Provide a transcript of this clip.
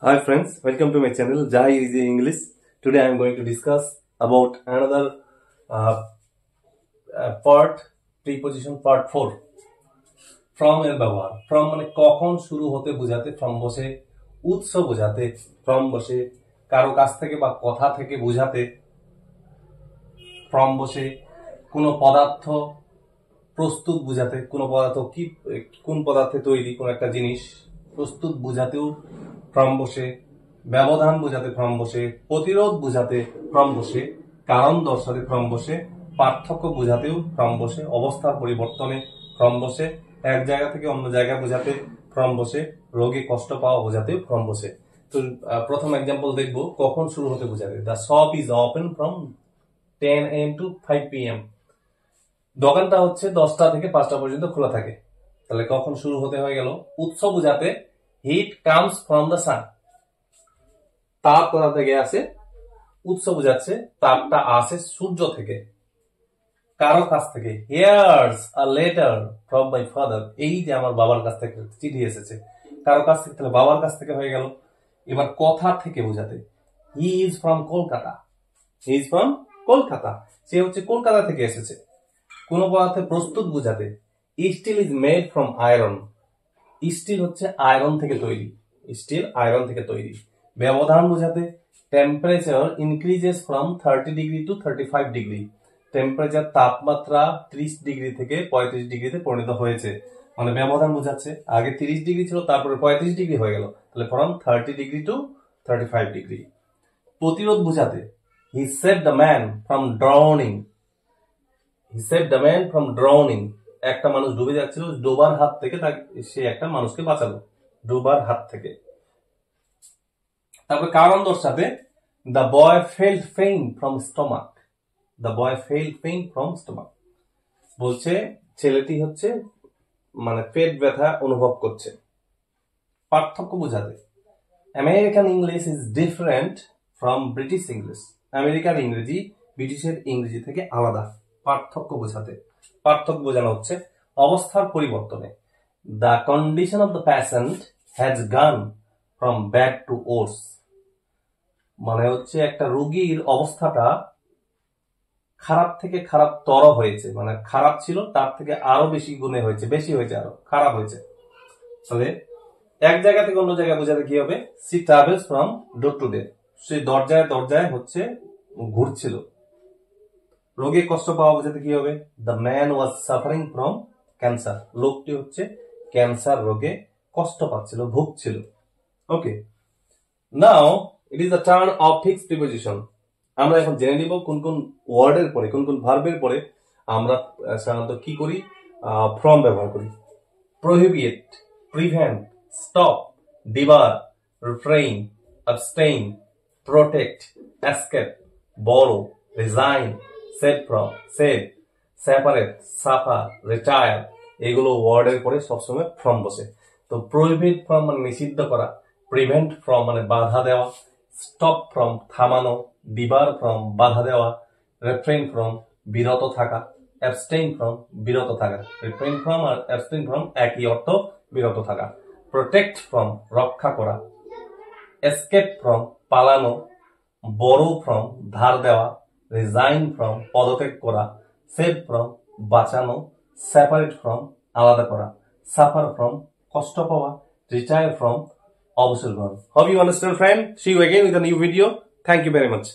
Hi friends, welcome to my channel Jai Easy English. Today I am going to discuss about another part, preposition part 4. From এর ব্যবহার। From মানে কখন শুরু হতে বোঝাতে from বসে, উৎস বোঝাতে from বসে, কারো কাছ থেকে বা কথা থেকে বোঝাতে from বসে, কোনো পদার্থ প্রস্তুত বোঝাতে, কোনো পদার্থ কি কোন পদার্থে তৈরি কোন একটা জিনিস প্রস্তুত বোঝাতেও from বসে, ব্যবধান বোঝাতে from বসে, প্রতিরোধ বোঝাতে from বসে, কারণ দর্শাতে from বসে, পার্থক্য বোঝাতেও from বসে, অবস্থার পরিবর্তনে from বসে, এক জায়গা থেকে অন্য জায়গা বোঝাতে from বসে, রোগে কষ্ট পাওয়া বোঝাতেও from বসে। তো প্রথম एग्जांपल দেখব কখন শুরু হতে বোঝাতে। The shop is open from 10 am to 5 pm। দোকানটা হচ্ছে 10টা থেকে 5টা পর্যন্ত খোলা থাকে। তাহলে কখন শুরু হতে হয়ে গেল উৎস বোঝাতে heat comes from the sun। তাপ কোথা থেকে আসে, উৎস বোঝাচ্ছে তাপটা আসে সূর্য থেকে। কারো কাছ থেকে here's a letter from my father। এই যে আমার বাবার কাছ থেকে চিঠি এসেছে, কারো কাছ থেকে, তাহলে বাবার কাছ থেকে হয়ে গেল। এবার কথা থেকে বোঝাতে he is from Kolkata. he is from Kolkata, সে হচ্ছে কলকাতা থেকে এসেছে। কোন পদার্থে প্রস্তুত বোঝাতে steel is made from iron। Steel হচ্ছে আয়রন থেকে তৈরি, স্টিল আয়রন থেকে তৈরি। ব্যবধান বোঝাতে temperature increases from 30 degree to 35 degree. Temperature তাপমাত্রা 30 ডিগ্রি থেকে 35 ডিগ্রিতে পরিণত হয়েছে, মানে ব্যবধান বোঝাচ্ছে। আগে 30 ডিগ্রি ছিল, তারপরে 35 ডিগ্রি হয়ে গেল, তাহলে ফ্রম 30 ডিগ্রি টু 35 ডিগ্রি। প্রতিরোধ বোঝাতে হি saved the man from drowning. He saved the man from drowning. একটা মানুষ ডুবে যাচ্ছিল, ডোবার হাত থেকে সে একটা মানুষকে বাঁচালো ডোবার হাত থেকে। তারপরে কারণ দর্শাতে the boy felt pain from stomach. The boy felt pain from stomach বলছে ছেলেটি হচ্ছে মানে পেট ব্যথা অনুভব করছে। পার্থক্য বোঝাতে American English is different from British English. আমেরিকার ইংরেজি ব্রিটিশের ইংরেজি থেকে আলাদা। পার্থক্য বোঝাতে, পার্থক্য বোঝানো হচ্ছে অবস্থার পরিবর্তনে। The condition of the patient has gone from bad to worse. মানে হচ্ছে একটা রোগীর অবস্থাটা খারাপ থেকে খারাপ তর হয়েছে, মানে খারাপ ছিল তার থেকে আরো বেশি গুণে হয়েছে, বেশি হয়েছে, আরো খারাপ হয়েছে। তাহলে এক জায়গা থেকে অন্য জায়গায় বোঝাতে কি হবে, she travels from door to door. সে দরজায় দরজায় হচ্ছে ঘুরছিল। রোগে কষ্ট পাওয়া বোঝাতে কি হবে, the man was suffering from cancer. লোকটি হচ্ছে ক্যান্সার রোগে কষ্ট পাচ্ছিল, ভুগছিল। Okay, now it is the turn of fixed preposition. আমরা এখন জেনে নিব কোন কোন ওয়ার্ডের পরে, কোন কোন ভার্বের পরে আমরা সাধারণত কি করি, ফ্রম ব্যবহার করি। Prohibit, prevent, stop, ডিবার, refrain, abstain, protect, escape, borrow, resign, save from, save, separate, suffer, retire, এগুলো ওয়ার্ডের পরে সবসময় ফ্রম বসে। তো প্রহিবিট ফ্রম মানে নিষিদ্ধ করা, প্রিভেন্ট ফ্রম মানে বাধা দেওয়া, স্টপ ফ্রম থামানো, ডিবার ফ্রম বাধা দেওয়া, রিফ্রেইন ফ্রম বিরত থাকা, অ্যাবস্টেইন ফ্রম বিরত থাকা। রিফ্রেইন ফ্রম আর অ্যাবস্টেইন ফ্রম একই অর্থ, বিরত থাকা। প্রোটেক্ট ফ্রম রক্ষা করা, এসকেপ ফ্রম পালানো, বরো ফ্রম ধার দেওয়া, রিজাইন ফ্রম পদত্যাগ করা, সেভ ফ্রম বাঁচানো, সেপারেট ফ্রম আলাদা করা, সাফার ফ্রম কষ্ট পাওয়া, রিটায়ার ফ্রম অবসর গ্রহণ। Hope you understand, friend. See you again with a new video. Thank you very much.